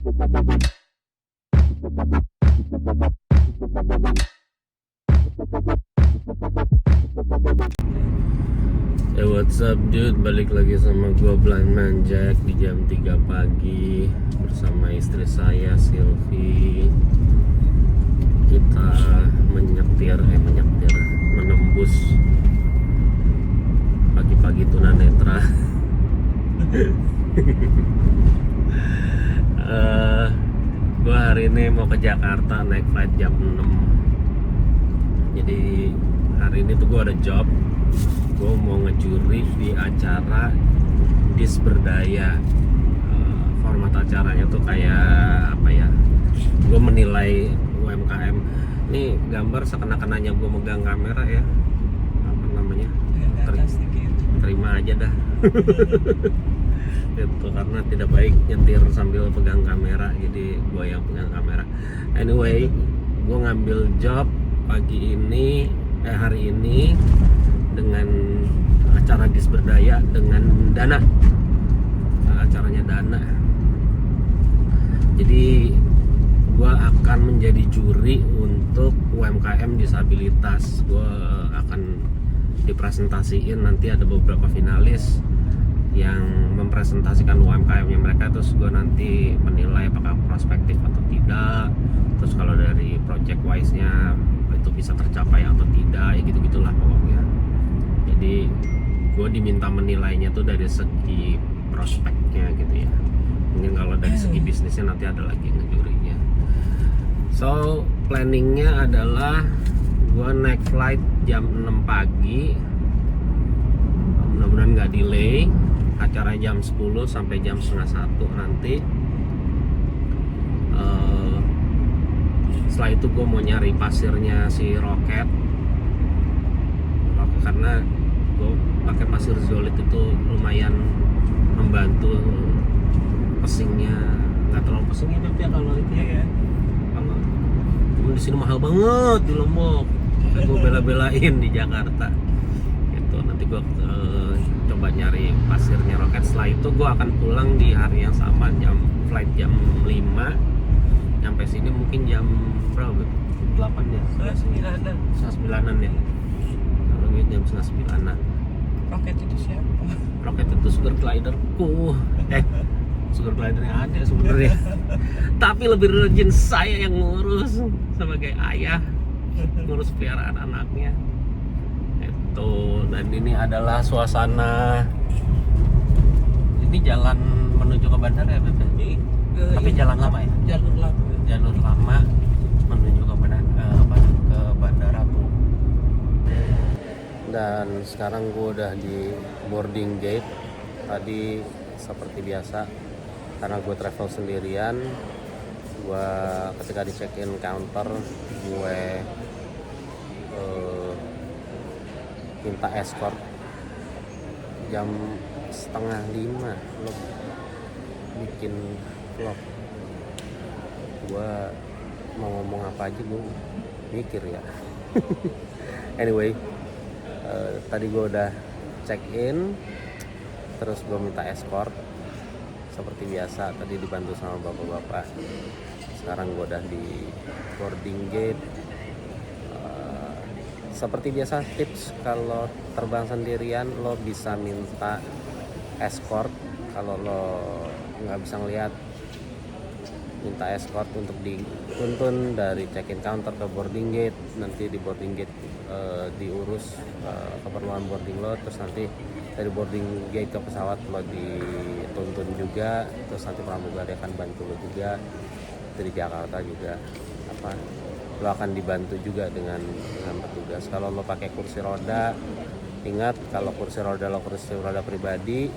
Hey, what's up dude, balik lagi sama gua Blind Man Jack di jam 3 pagi bersama istri saya Sylvie. Kita menembus pagi-pagi tunanetra. Gua hari ini mau ke Jakarta naik flight jam 6. Jadi hari ini tuh gua ada job. Gue mau ngejuri di acara Disberdaya. Format acaranya tuh kayak apa ya, gue menilai UMKM. Ini gambar seakan-akannya gue megang kamera ya, apa namanya, terima aja dah. Itu karena tidak baik nyetir sambil pegang kamera, jadi gue yang pegang kamera. Anyway, gue ngambil job hari ini dengan acara Disberdaya dengan Dana. Acaranya Dana. Jadi gua akan menjadi juri untuk UMKM disabilitas. Gua akan dipresentasiin, nanti ada beberapa finalis yang mempresentasikan UMKM-nya mereka, terus gua nanti menilai apakah prospektif atau tidak. Terus kalau dari project wise-nya itu bisa tercapai atau tidak, ya gitu-gitulah pokoknya. Jadi gue diminta menilainya tuh dari segi prospeknya gitu ya. Mungkin kalau dari segi bisnisnya nanti ada lagi ngejurinya. So planningnya adalah gue naik flight jam 6 pagi. Mudah-mudahan nggak delay. Acara jam 10 sampai jam setengah 1 nanti. Setelah itu gue mau nyari pasirnya si Roket, karena gue pakai pasir zolit itu lumayan membantu pesingnya, nggak terlalu pesingnya tapi ya kalau itu ya, kalau di sini mahal banget di Lombok, gue bela-belain di Jakarta itu. Nanti gue coba nyari pasirnya Roket. Setelah itu gue akan pulang di hari yang sama, flight jam 5, nyampe sini mungkin jam berapa? 8 ya? 9-an ya, jam 9:30. Roket itu siapa? Roket itu sugar gliderku. Sugar glidernya ada sebenarnya. Tapi lebih rajin saya yang ngurus sebagai ayah, ngurus peliharaan anaknya. Itu. Dan ini adalah suasana. Ini jalan menuju ke bandara ya, Beb? Tapi jalan lama ya? Jalur lama menuju ke bandara tuh. Dan sekarang gue udah di boarding gate. Tadi seperti biasa, karena gue travel sendirian, gue ketika di check in counter gue minta escort jam 4:30 lo bikin vlog. Gue mau ngomong apa aja gue mikir ya. Anyway, tadi gue udah check in, terus gue minta escort seperti biasa. Tadi dibantu sama bapak-bapak. Sekarang gue udah di boarding gate. Seperti biasa, tips kalau terbang sendirian lo bisa minta escort. Kalau lo nggak bisa ngeliat, minta escort untuk dituntun dari check-in counter ke boarding gate. Nanti di boarding gate diurus keperluan boarding lo, terus nanti dari boarding gate ke pesawat lo dituntun juga, terus nanti pramugari akan bantu lo juga. Dari Jakarta juga lo akan dibantu juga dengan petugas. Kalau lo pakai kursi roda, ingat kalau kursi roda pribadi,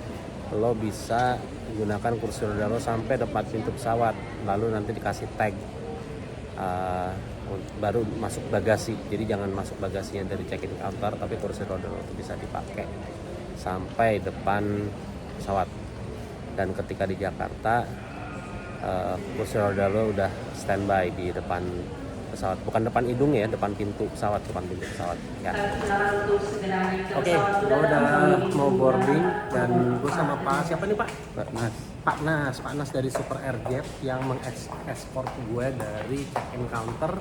lo bisa gunakan kursi roda lo sampai depan pintu pesawat, lalu nanti dikasih tag baru masuk bagasi. Jadi jangan masuk bagasinya dari check-in counter, tapi kursi roda lo itu bisa dipakai sampai depan pesawat. Dan ketika di Jakarta, kursi roda lo udah standby di depan pesawat, bukan depan hidung ya, depan pintu pesawat ya. Oke, gue udah mau boarding dan gue sama Pak siapa nih Pak? Mas Pak Nas dari Super Airjet yang mengekspor gue dari check-in counter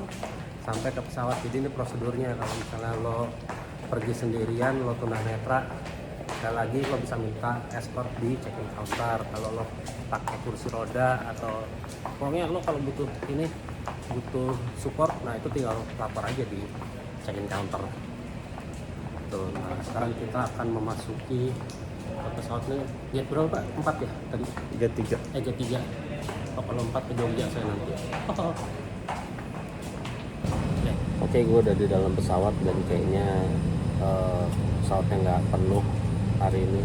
sampai ke pesawat. Jadi ini prosedurnya, kalau misalnya lo pergi sendirian, lo tunanetra, sekali lagi lo bisa minta escort di check-in counter. Kalau lo pakai kursi roda atau pokoknya lo kalau butuh support, nah itu tinggal lapor aja di check-in counter. Tuh, nah sekarang kita akan memasuki pesawat ini. Jet berapa Pak? 4 ya tadi? Jet 3. Oh, kalau 4 ke Jogja saya nanti. Oke, gue udah di dalam pesawat dan kayaknya pesawatnya nggak penuh hari ini.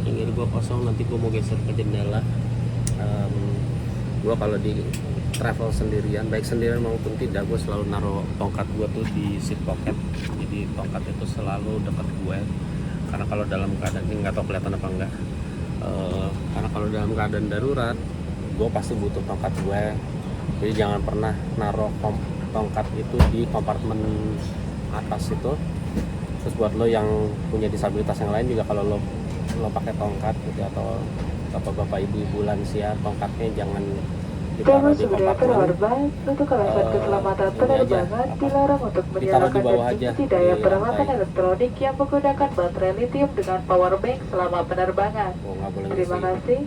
Pinggir gue kosong, nanti gue mau geser ke jendela. Gue kalau di travel sendirian, baik sendirian maupun tidak, gue selalu naruh tongkat gue tuh di seat pocket. Jadi tongkat itu selalu dekat gue. Karena kalau dalam keadaan ini nggak tahu kelihatan apa enggak. Karena kalau dalam keadaan darurat, gue pasti butuh tongkat gue. Jadi jangan pernah naruh tongkat itu di kompartemen atas itu. Terus buat lo yang punya disabilitas yang lain juga, kalau lo pakai tongkat gitu, atau bapak-bapak ibu-ibu lansia, tongkatnya jangan ditaruh di kompartemen. Untuk alasan keselamatan penerbangan dilarang untuk menyalakan dan mengisi daya perawatan elektronik yang menggunakan baterai lithium dengan power bank selama penerbangan. Terima kasih.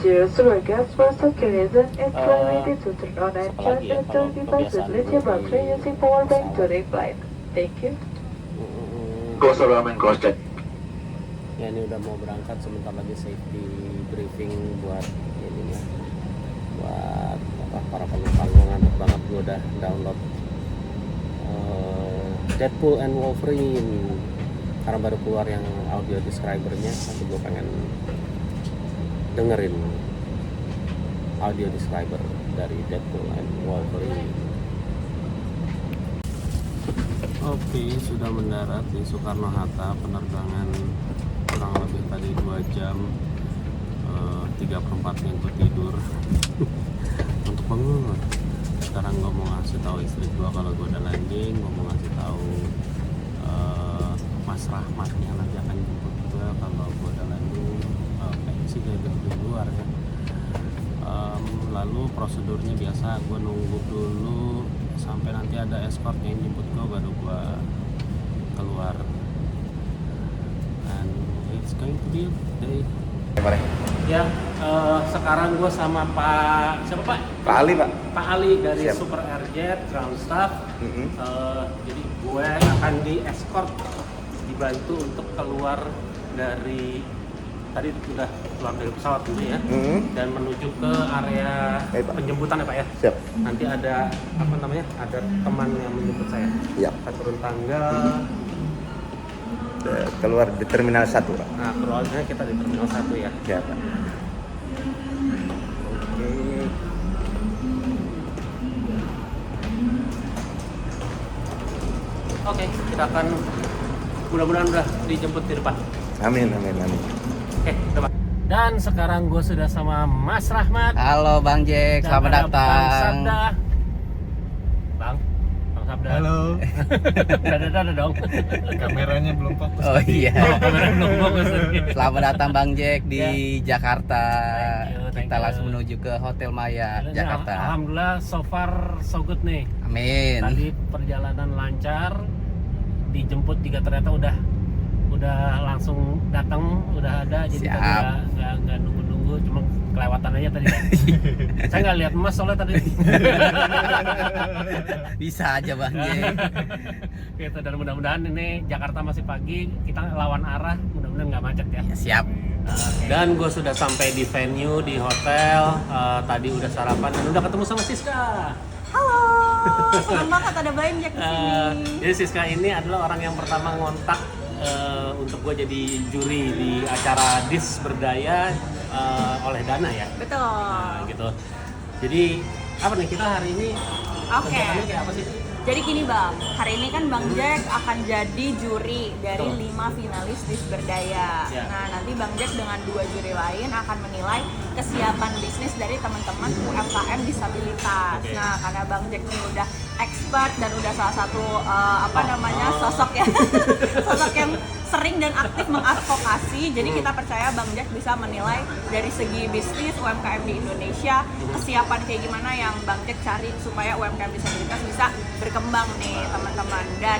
Dear guests, for safety reasons, it's recommended to turn on and charge electronic device with lithium battery using power bank during flight. Thank you. Close alarm and cross check. Ya, ini udah mau berangkat, sebentar lagi safety briefing buat ininya, buat para penumpang. Gue ngantuk banget, gue udah download Deadpool and Wolverine karena baru keluar yang audio describernya. Nanti gue pengen dengerin audio describer dari Deadpool and Wolverine. Oke, sudah mendarat di Soekarno-Hatta. Penerbangan kurang lebih tadi 2 jam, 3/4 itu tidur. Untuk bangun. Sekarang gue mau ngasih tahu istri gue kalau gue udah landing. Gue mau ngasih tahu Mas Rahmat yang nanti akan jemput gue kalau gue udah landing. Kayaknya sih dia di luar ya. Lalu prosedurnya biasa, gue nunggu dulu sampai nanti ada escort yang jemput gue, baru gue keluar. And it's going to be a good day. Ya, sekarang gue sama siapa Pak? Pak Ali, Pak. Pak Ali dari Siap. Super Airjet Ground Staff. Jadi gue akan di escort, dibantu untuk keluar dari, tadi udah keluar dari pesawat dulu ya, dan menuju ke area penjemputan ya Pak ya. Siap. Nanti ada ada teman yang menjemput saya. Iya. Kita turun tangga. Keluar di Terminal 1, Pak. Nah, keluarnya kita di Terminal 1 ya. Ya, Pak. Oke, kita akan mudah-mudahan udah dijemput di depan. Amin. Oke, depan. Dan sekarang gue sudah sama Mas Rahmat. Halo Bang Jack, Dan selamat ada datang. Bang Sabda. Bang Sabda. Halo. Ada dong. Kameranya belum fokus. Oh iya. Kamera belum fokus. Selamat datang Bang Jack di Jakarta. Thank Kita you. langsung menuju ke Hotel Maya Jakarta. Alhamdulillah so far so good nih. Amin. Tadi perjalanan lancar, dijemput juga ternyata udah langsung datang, udah ada. Jadi Siap. tadi nggak nunggu-nunggu, cuma kelewatan aja tadi. Saya nggak lihat Mas soalnya tadi. Bisa aja Bang Jack. Gitu, dan mudah-mudahan ini Jakarta masih pagi, kita lawan arah, mudah-mudahan nggak macet ya. Ya, siap. Dan gue sudah sampai di venue, di hotel. Tadi udah sarapan dan udah ketemu sama Siska. Halo, senang banget ada Banjak di sini. Jadi Siska ini adalah orang yang pertama ngontak untuk gue jadi juri di acara Dis Berdaya oleh Dana ya. Betul. Nah, gitu. Jadi apa nih kita hari ini? Oke. Kegiatannya kayak apa sih? Jadi gini Bang, hari ini kan Bang Jack akan jadi juri dari 5 finalis Dis Berdaya. Ya. Nah nanti Bang Jack dengan 2 juri lain akan menilai kesiapan bisnis dari teman-teman UMKM disabilitas. Nah, karena Bang Jack ini udah expert dan udah salah satu sosok yang sering dan aktif mengadvokasi, jadi kita percaya Bang Jack bisa menilai dari segi bisnis UMKM di Indonesia, kesiapan kayak gimana yang Bang Jack cari supaya UMKM disabilitas bisa berkembang nih teman-teman. Dan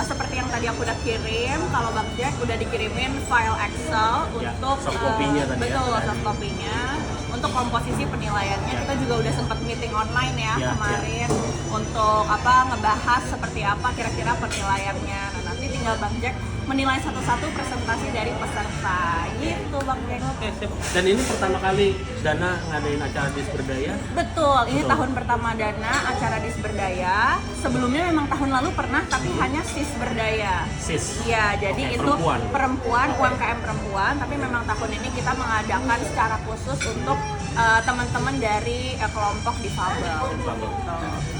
seperti yang tadi aku udah kirim, kalau Bang Jack udah dikirimin file Excel untuk soft copy-nya tadi betul, soft copy-nya. Untuk komposisi penilaiannya kita juga udah sempat meeting online kemarin untuk ngebahas seperti apa kira-kira penilaiannya. Nah, nanti tinggal Bang Jack menilai satu-satu presentasi dari peserta gitu Bang Jack. Oke, sip. Dan ini pertama kali Dana ngadain acara Disberdaya? Betul, ini tahun pertama Dana acara Disberdaya. Sebelumnya memang tahun lalu pernah, tapi hanya Sisberdaya. Iya, jadi itu perempuan, UMKM perempuan, tapi memang tahun ini kita mengadakan secara khusus untuk teman-teman dari kelompok difabel.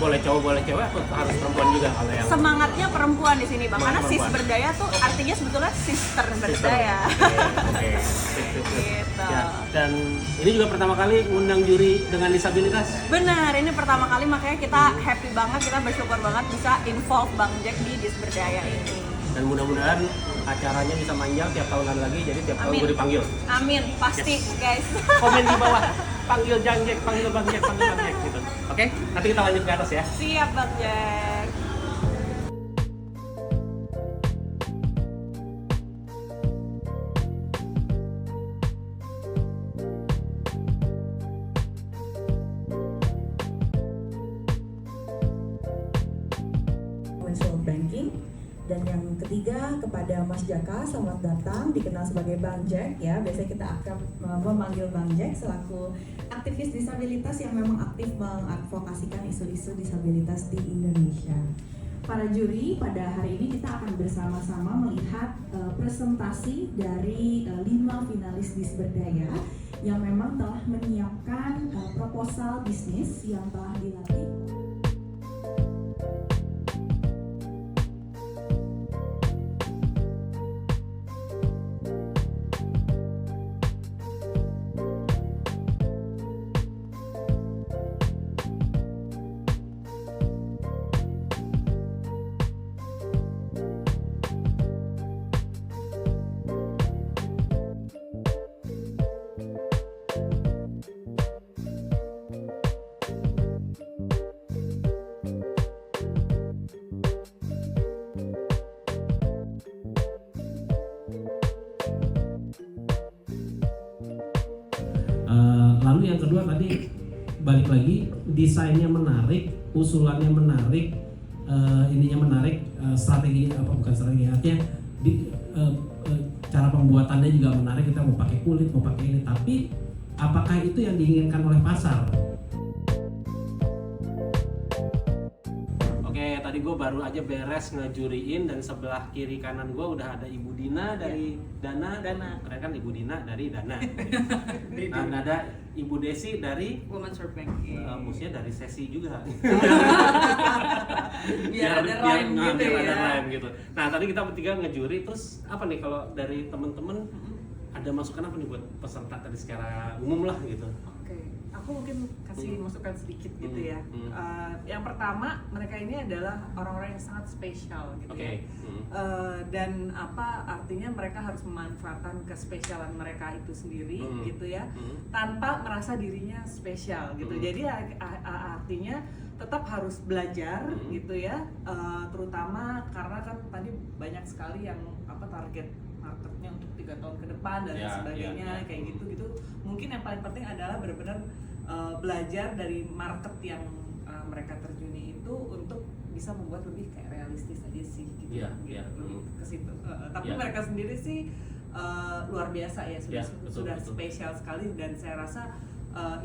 Boleh cowok, boleh cewek, atau harus perempuan juga kalau yang? Semangatnya perempuan di sini, Bang. Karena Sisberdaya tuh artinya sebetulnya sister berdaya. Oke. Gitu. Ya, dan ini juga pertama kali ngundang juri dengan disabilitas? Benar, ini pertama kali, makanya kita happy banget, kita bersyukur banget bisa involve Bang Jack di Disberdaya ini. Dan mudah-mudahan acaranya bisa manjang tiap tahun lagi, jadi tiap tahun gue dipanggil. Amin, pasti guys. Komen di bawah, panggil Bang Jack, panggil Bang Jack, panggil Bang Jack gitu. Oke, nanti kita lanjut ke atas ya. Siap Bang Jack. Commercial Banking. Dan yang ketiga kepada Mas Jaka, selamat datang, dikenal sebagai Bang Jack ya. Biasanya kita akan memanggil Bang Jack selaku aktivis disabilitas yang memang aktif mengadvokasikan isu-isu disabilitas di Indonesia. Para juri, pada hari ini kita akan bersama-sama melihat presentasi dari 5 finalis Disberdaya yang memang telah menyiapkan proposal bisnis yang telah dilatih. Lalu yang kedua tadi balik lagi, desainnya menarik, usulannya menarik, ininya menarik, strategi bukan strategi, artinya cara pembuatannya juga menarik. Kita mau pakai kulit, mau pakai ini, tapi apakah itu yang diinginkan oleh pasar? Oke, tadi gue baru aja beres ngejuriin, dan sebelah kiri kanan gue udah ada Ibu Dina dari Dana. Keren kan, Ibu Dina dari Dana. Dan ada Ibu Desi dari Women's Banking. Maksudnya dari sesi juga. biar ada rhyme gitu ya. Ada rhyme gitu. Nah, tadi kita bertiga ngejuri, terus apa nih kalau dari temen-temen ada masukan apa nih buat peserta tadi secara umum lah gitu? Oke, aku mungkin kasih masukan sedikit gitu ya. Yang pertama, mereka ini adalah orang-orang yang sangat spesial gitu ya. Dan apa artinya mereka harus memanfaatkan kespesialan mereka itu sendiri gitu ya, tanpa merasa dirinya spesial gitu. Jadi artinya tetap harus belajar gitu ya, terutama karena kan tadi banyak sekali yang target marketnya untuk 3 tahun ke depan dan sebagainya kayak gitu. Mungkin yang paling penting adalah benar-benar belajar dari market yang mereka terjuni itu untuk bisa membuat lebih kayak realistis aja sih gitu, lebih ke situ. Tapi mereka sendiri sih luar biasa ya, sudah spesial sekali, dan saya rasa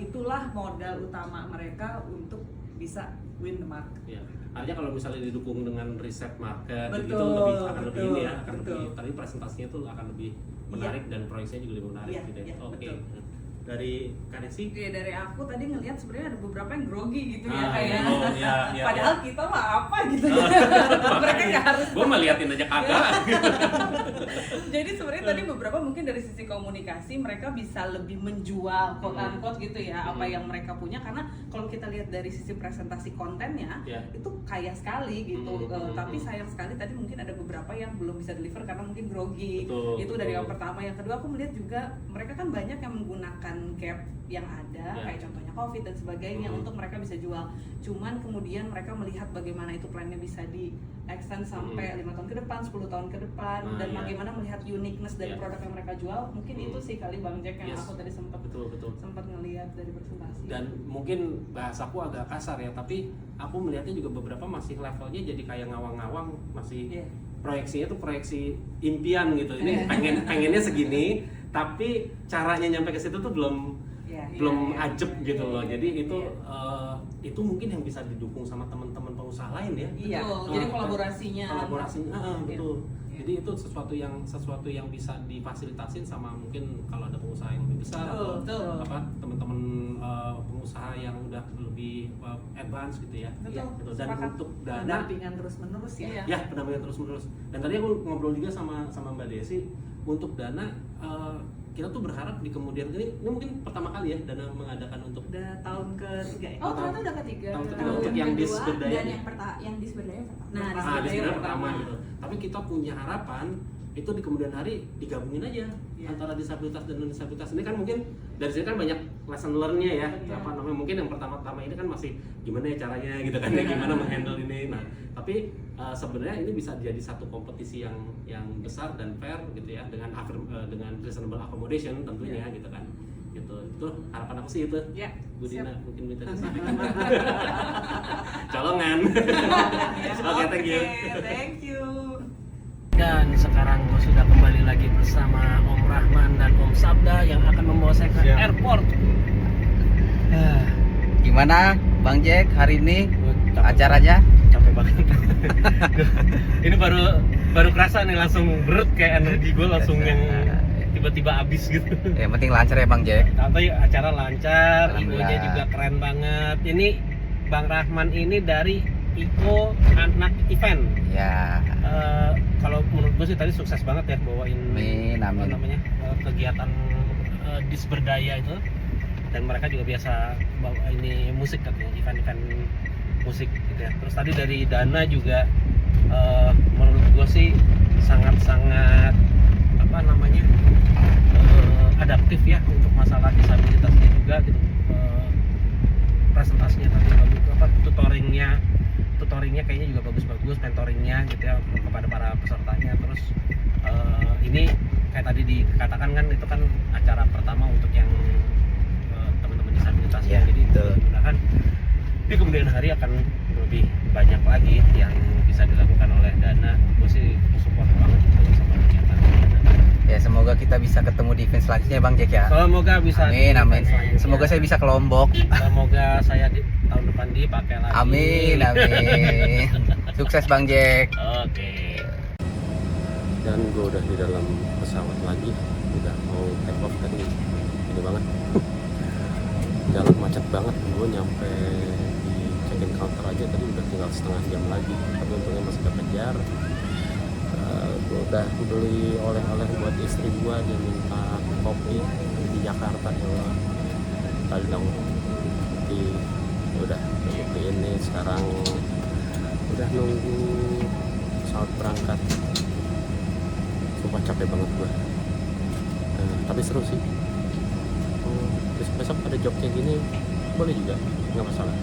itulah modal utama mereka untuk bisa win the market. Artinya kalau misalnya didukung dengan riset market, betul, gitu akan lebih ini ya, akan betul. lebih, tadi presentasinya tuh akan lebih menarik dan proyeksinya juga lebih menarik gitu ya. Oke. dari Kanesi? Iya, dari aku tadi ngelihat sebenarnya ada beberapa yang grogi gitu ya Ah, kayak. iya, Padahal iya. kita mah apa gitu. Mereka nggak harus. Gue mah liatin aja kagak. Jadi sebenarnya tadi beberapa mungkin dari sisi komunikasi mereka bisa lebih menjual quote unquote gitu ya apa yang mereka punya, karena kalau kita lihat dari sisi presentasi kontennya itu kaya sekali gitu. Tapi sayang sekali tadi mungkin ada beberapa yang belum bisa deliver karena mungkin grogi. Itu dari yang pertama. Yang kedua aku melihat juga mereka kan banyak yang menggunakan gap yang ada kayak contohnya COVID dan sebagainya untuk mereka bisa jual. Cuman kemudian mereka melihat bagaimana itu plannya bisa di extend sampai 5 tahun ke depan, 10 tahun ke depan, dan bagaimana melihat uniqueness dari produk yang mereka jual. Mungkin itu sih kali Bang Jack yang aku tadi sempat ngelihat dari presentasi. Dan mungkin bahasaku agak kasar ya, tapi aku melihatnya juga beberapa masih levelnya jadi kayak ngawang-ngawang, masih proyeksinya tuh proyeksi impian gitu. Ini pengennya segini, tapi caranya nyampe ke situ tuh belum ajeb gitu loh. Jadi itu mungkin yang bisa didukung sama teman-teman pengusaha lain ya. Iya. Jadi kolaborasinya. Betul. Jadi itu sesuatu yang bisa difasilitasin sama mungkin kalau ada pengusaha yang lebih besar atau teman-teman pengusaha yang udah lebih advance gitu ya. Betul. Dan untuk dana pendampingan terus-menerus ya. Ya, pendampingan terus-menerus. Dan tadi aku ngobrol juga sama Mbak Desi, untuk dana kita tuh berharap di kemudian ini mungkin pertama kali ya Dana mengadakan untuk udah tahun ketiga ya. Oh, ternyata udah ketiga. Tahun ketiga untuk yang disberdaya. Dan yang disberdaya pertama. Nah, disberdaya pertama gitu. Tapi kita punya harapan itu di kemudian hari digabungin aja antara disabilitas dan non disabilitas. Ini kan mungkin dari sini kan banyak lesson learn-nya ya. Apa namanya, mungkin yang pertama-tama ini kan masih gimana ya caranya gitu kan, gimana menghandle ini. Nah, tapi sebenarnya ini bisa jadi satu kompetisi yang besar dan fair gitu ya, dengan reasonable accommodation tentunya gitu kan. Gitu. Itu harapan aku sih itu. Bu Dina mungkin minta disampaikan. Colongan. Oke, thank you. Thank you. Dan sekarang gue sudah kembali lagi bersama Om Rahman dan Om Sabda yang akan membawa saya ke airport. Gimana Bang Jack hari ini acaranya? Capek banget. Ini baru kerasa nih, langsung berat kayak energi gue langsung yang tiba-tiba habis gitu. Yang penting lancar ya Bang Jack. Tapi acara lancar, ibunya juga keren banget. Ini Bang Rahman ini dari Iko Anak Event. Ya. Kalau menurut gue sih tadi sukses banget ya bawain Amin. Kegiatan disberdaya itu, dan mereka juga biasa bawa ini musik katanya, event-event musik gitu ya. Terus tadi dari Dana juga menurut gue sih sangat-sangat adaptif ya untuk masalah disabilitasnya juga gitu. Presentasinya tadi bagus, tutoringnya kayaknya juga bagus-bagus, mentoringnya gitu ya kepada para pesertanya. Terus ini kayak tadi dikatakan kan itu kan acara pertama untuk yang teman-teman disabilitas ya. Jadi mudah-mudahan di kemudian hari akan lebih banyak lagi yang bisa dilakukan oleh Dana. Gue sih support banget sama kegiatan Dana. Ya, semoga kita bisa ketemu di event selanjutnya Bang Jack ya. Semoga bisa. Amin. Semoga saya bisa ke Lombok. Semoga saya di tahun depan dipakai lagi. Amin. Sukses Bang Jack. Oke. Dan gue udah di dalam pesawat lagi, udah mau take off tadi. Ini banget. Jalan macet banget. Gue nyampe di check-in counter aja tadi udah tinggal setengah jam lagi. Tapi untungnya masih kekejar. Gue udah beli oleh-oleh buat istri gue, dia minta kopi di Jakarta ya, kali dong. Jadi udah kopi ini sekarang udah nunggu pesawat berangkat. Sumpah capek banget gue, tapi seru sih. Besok ada job kayak gini boleh juga, nggak masalah.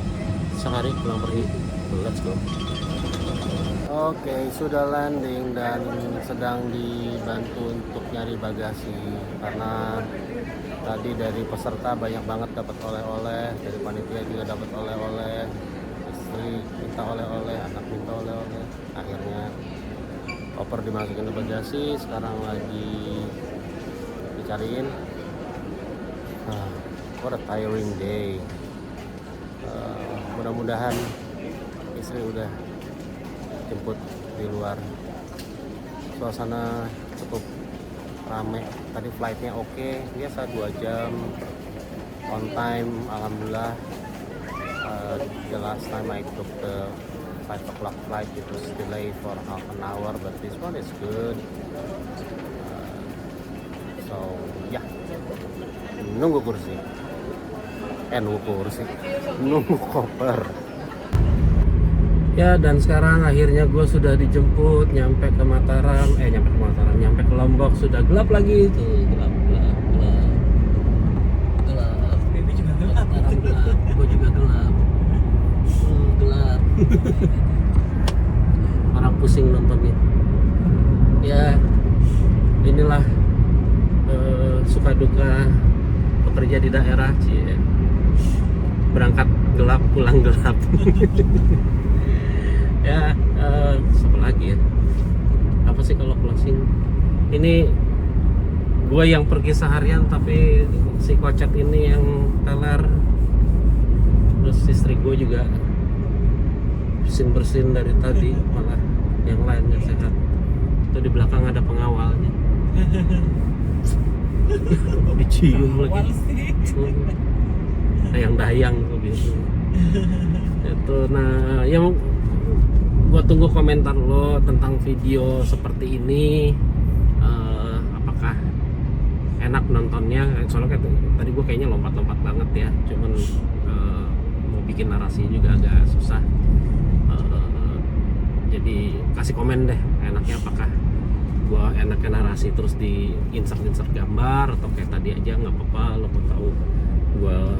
Sehari pulang pergi, let's go. Oke, sudah landing dan sedang dibantu untuk nyari bagasi karena tadi dari peserta banyak banget dapat oleh-oleh, dari panitia juga dapat oleh-oleh, istri minta oleh-oleh, anak minta oleh-oleh. Akhirnya koper dimasukin ke bagasi, sekarang lagi dicariin. What a tiring day. Mudah-mudahan istri udah jemput di luar. Suasana cukup rame. Tadi flightnya oke, biasa 2 jam on time, alhamdulillah. The last time I took the 5 o'clock flight, it was delayed for half an hour, but this one is good. So ya, nunggu kursi, nunggu koper. Ya, dan sekarang akhirnya gue sudah dijemput, nyampe ke Mataram, nyampe ke Lombok, sudah gelap lagi itu, gelap. Ini juga gelap. Gue juga gelap. Orang pusing nontonnya. Ya, inilah suka duka bekerja di daerah, cie. Berangkat gelap, pulang gelap. Ya, apa lagi ya? Apa sih kalau closing? Ini gue yang pergi seharian, tapi si kocak ini yang teler. Terus istri gue juga bersin dari tadi, malah yang lainnya sehat. Itu di belakang ada pengawalnya. Dicium lagi. Dayang-dayang gitu. Itu, nah, yang gua tunggu komentar lo tentang video seperti ini. Apakah enak nontonnya? Soalnya tadi gua kayaknya lompat-lompat banget ya. Cuman mau bikin narasi juga agak susah. Jadi kasih komen deh, enaknya apakah gua enaknya narasi terus di insert gambar, atau kayak tadi aja nggak apa-apa, lo mau tahu gua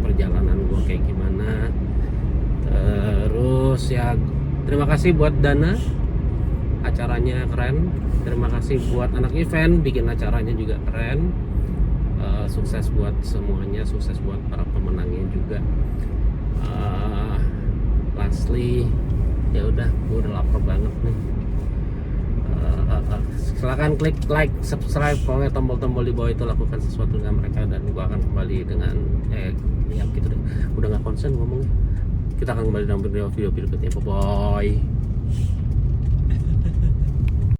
perjalanan gua kayak gimana. Terus ya, terima kasih buat Dana, acaranya keren. Terima kasih buat anak event, bikin acaranya juga keren. Sukses buat semuanya, sukses buat para pemenangnya juga. Lastly, ya udah, gue udah lapar banget nih. Silakan klik like, subscribe, pokoknya tombol-tombol di bawah itu, lakukan sesuatu dengan mereka, dan gue akan kembali dengan ya gitu deh. Udah nggak konsen ngomongnya. Kita akan kembali dalam video berikutnya. Bye bye.